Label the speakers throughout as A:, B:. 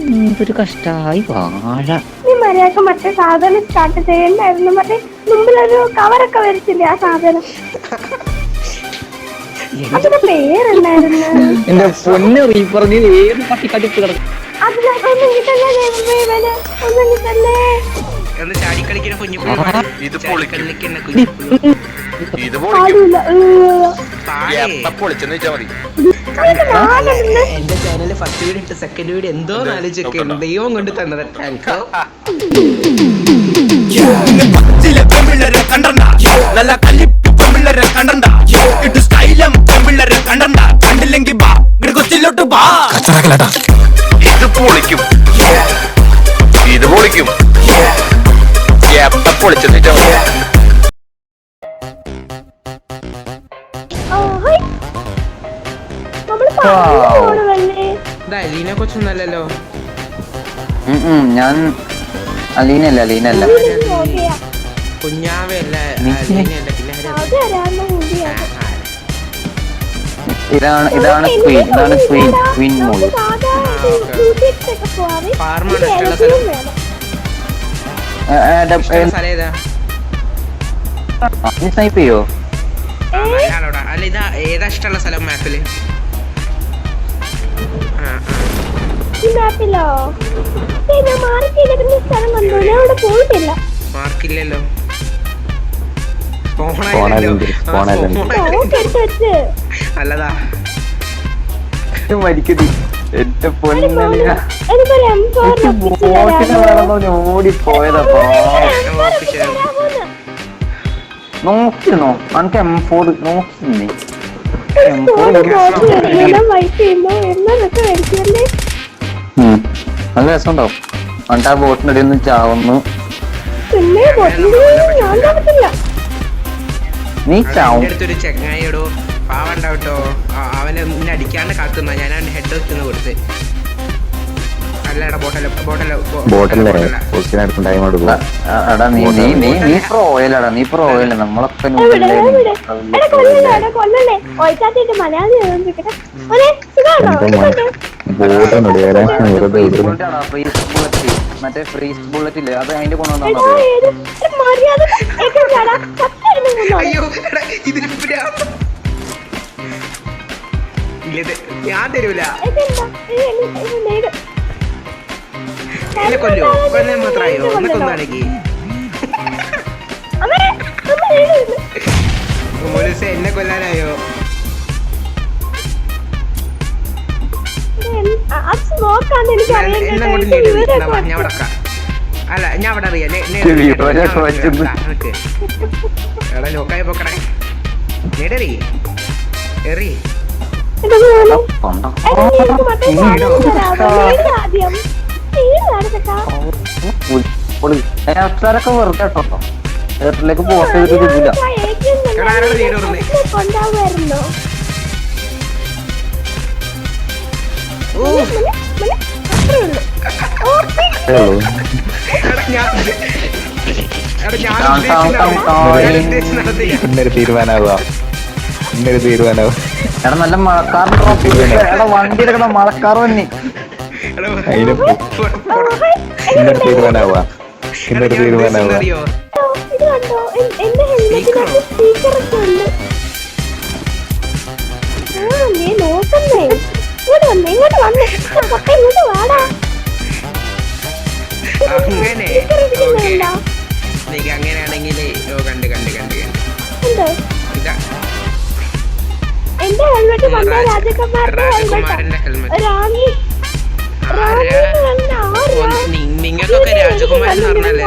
A: എന്തൊരു കഷ്ടായി വാഴ.
B: നീ മര്യാദക്ക് മറ്റേ സാധനം സ്റ്റാർട്ട് ചെയ്യണ്ടായിരുന്നു. മറ്റേ മുമ്പിലൊരു കവറൊക്കെ വരച്ചില്ലേ ആ സാധനം, അതിന്റെ പേരുണ്ടായിരുന്നു.
A: എന്റെ പൊന്ന് റീപ്പർ, നീ ഏത് പട്ടിക്കാട്ടിപ്പ് കിടക്കും.
B: അതിനൊന്നും കിട്ടല്ലേ, ഒന്നും കിട്ടല്ലേ.
C: എന്റെ ചാനലിൽ ഫസ്റ്റ് വീഡിയോ ഇട്ട് സെക്കൻഡ് വീഡിയോ എന്തോ ആലോചിച്ചൊക്കെ ദൈവം കൊണ്ട് തന്നത്.
D: കണ്ടില്ലെങ്കിൽ ഇത് പൊളിക്കും, ഇത് പൊളിക്കും. പൊളിച്ചെന്ന്
C: അലീനെ കൊച്ചൊന്നല്ലോ.
A: ഞാൻ അലീനല്ല
C: കുഞ്ഞാവയല്ല, അലീനയല്ല. പിന്നെ
A: ഇതാണ് ക്വീൻ മോള്.
C: ഫാർമാണ് ഇഷ്ടമുള്ള സ്ഥലം.
A: സ്നൈപ്പ് ചെയ്യോ?
C: അല്ല ഇതാ ഏതാ ഇഷ്ടമുള്ള സ്ഥലം മാപ്പില്? മാർക്കില്ലല്ലോ. അല്ലതാ
A: മരിക്കതി എന്റെ പൊന്നലിയ ഓടിപ്പോയതപ്പോ. നോക്കിയിരുന്നോ? എനിക്ക് M4 നോക്കിയിരുന്നേ. നല്ല രസമുണ്ടാവും. എന്നിട്ട് ആ ബോട്ടിന്റെ ഇടയിൽ നിന്ന് ചാവുന്നു. നീ ചാവും.
C: അടുത്തൊരു ചെങ്ങായിടോ പാവണ്ടാവട്ടോ, അവനെ നിന്നെ അടിക്കാണ്ട് കാത്തുന്ന ഞാൻ ഹെഡ് വെച്ചൊന്ന് കൊടുത്ത്. അല്ലടാ
A: എടാ നീ പ്രോയലടാ, നീ പ്രോയല്ല. നമ്മളൊക്കെ മറ്റേ ഫ്രീസ് ബുള്ളറ്റ് ഇല്ലേ, അത് അതിന്റെ കൊണ്ടുവന്നാ
C: ഞാൻ തരൂല. കൊല്ലോ കൊല്ലാൻ മാത്രമായോ? എന്നെ കൊന്നാണെങ്കിൽ എന്നെ കൊല്ലാനായോ? എന്നെ കൊണ്ട് ഞാൻ അവിടെ അല്ല, ഞാൻ അവിടെ അറിയാം. എടാ ലോക്കായി പോക്കണേ. നേടറി എറി
A: അവസരൊക്കെ വെറുതെ കേട്ടോ. എയർട്ടിലേക്ക് പോസ്റ്റ് ചെയ്തിട്ടില്ല.
E: ഇന്നൊരു തീരുമാനാവുക.
A: എടാ നല്ല മഴക്കാർ വണ്ടി എടുക്കണ മഴക്കാർ തന്നെ.
E: ഇന്നൊരു തീരുമാനാവുക.
C: അങ്ങനെയാണെങ്കിൽ
B: എന്റെ ഹെൽമെറ്റ് പണ്ട് രാജകുമാരന്റെ ഹെൽമെറ്റ്.
C: നിങ്ങൾക്കൊക്കെ രാജകുമാരൻ പറഞ്ഞല്ലേ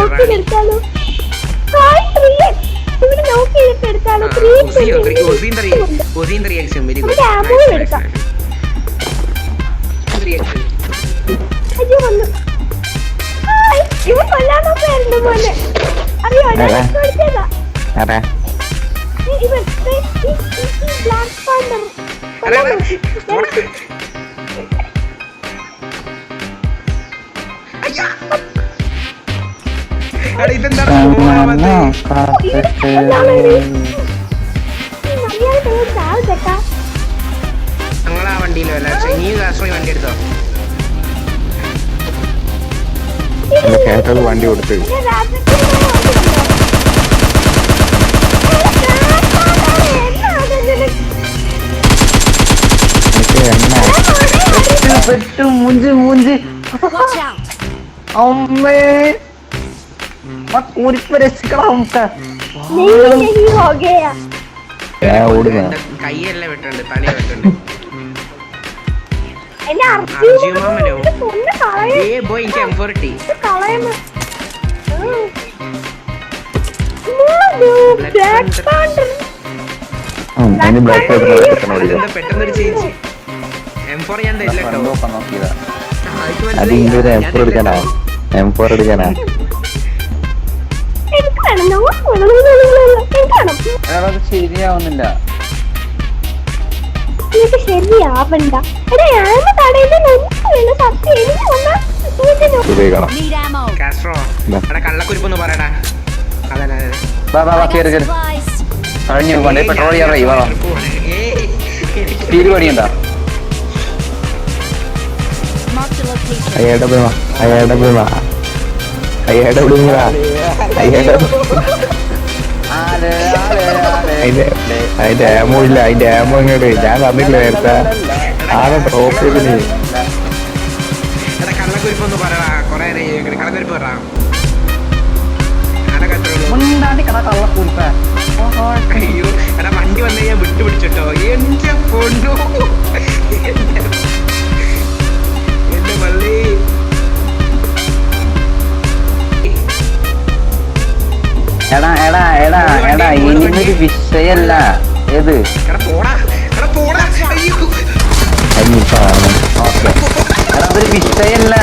B: ഇവൻ കൊല്ലാന്നൊക്കെയായിരുന്നു പോലെ അറിയോ? ബ്ലാക്ക് പാണ്ടർ
C: ഞങ്ങളാ വണ്ടിയിലോ അല്ല നീ കാശ്മീർ വണ്ടി എടുത്തോ?
E: എന്റെ കേട്ടത് വണ്ടി കൊടുത്ത്
B: പിന്നെ രാത്രി
E: എനിക്ക് എണ്ണ
A: പെട്ടു മൂഞ്ചി മൂഞ്ചി
F: Watch out!
A: അമ്മേ കൂരിപ്പ് രക്ഷിക്കണം നമുക്ക്
B: नहीं हो गया
E: ഞാൻ ഓടുന്ന
C: എന്റെ കൈയെല്ലാം വെട്ടുണ്ട് തലയെ വെട്ടുണ്ട്
B: എന്നെ
C: അർജുമാമനോ
B: ഒന്ന് കളയ
C: ഏ ബോയ് എനിക്ക് M40
B: കളയുന്ന ബ്ലാക്ക് പാണ്ടർ
E: അതിന് ബ്ലാക്ക് പേപ്പർ കിട്ടണ ഓടിക്കാം
C: എന്താ പെട്ടെന്നൊരു ചേഞ്ച് M4 ഞാൻ തരില്ല കേട്ടോ
A: നോക്കാൻ നോക്കിയതാ
E: അത് ഇന്ത്യയുടെ M4 എടുക്കാനാ M4 എടുക്കാനാ
B: എനിക്ക് വേണം എനിക്ക് വേണം
A: എടാ, അത് ശരിയാവുന്നില്ല
B: എനിക്ക് ശരിയാവണ്ട എടാ ഞാൻ കടയിൽ നിന്ന് സത്യം എനിക്ക് വന്നാ
E: ഉപയോഗിക്കണം
F: Need ammo.
C: കാസ്ട്രോ എടാ കള്ളക്കുരിപ്പൊന്ന് പറയടാ അതല്ല
A: വാ വാ വാ കേറി കേറി
F: Supplies.
A: കഴിഞ്ഞു കൊണ്ടേ പെട്രോൾ ചെയ്യാറായി വാ വാ തീരു പണിയുണ്ടാ
F: Marked a location.
E: അയ്യയുടെ Bhima അയ്യയുടെ Bhima അയ്യയുടെ Bhima അയ്യയുടെ അതിന്റെ ആമോ ഇല്ല അതിന്റെ ആമോ ഇങ്ങോട്ട് ഞാൻ തന്നില്ല നേരത്തെ ആകെ ഡ്രോപ്പ് ചെയ്തിന്
C: എടാ കള്ളക്കുരിപ്പൊന്ന് പറയടാ കൊറേ കള്ളക്കുരിപ്പ് പറ ഞാനൊക്കെ അത്രേ ഉള്ളൂ
A: മുണ്ടാണ്ടി കഥ കള്ളക്കൂരിപ്പ
C: അയ്യോ എടാ വണ്ടി വന്നു ഞാൻ വിട്ടുപിടിച്ചിട്ടോ എന്റെ പൊണ്ണു എന്റെ പള്ളി
A: എടാ എടാ എടാ എടാ ഇനിയൊരു വിഷയല്ല ഏത്
C: എടാ പോടാ അയ്യോ
E: അതിനിപ്പാണ്
A: ഓക്കെ എടാ അതൊരു വിഷയല്ല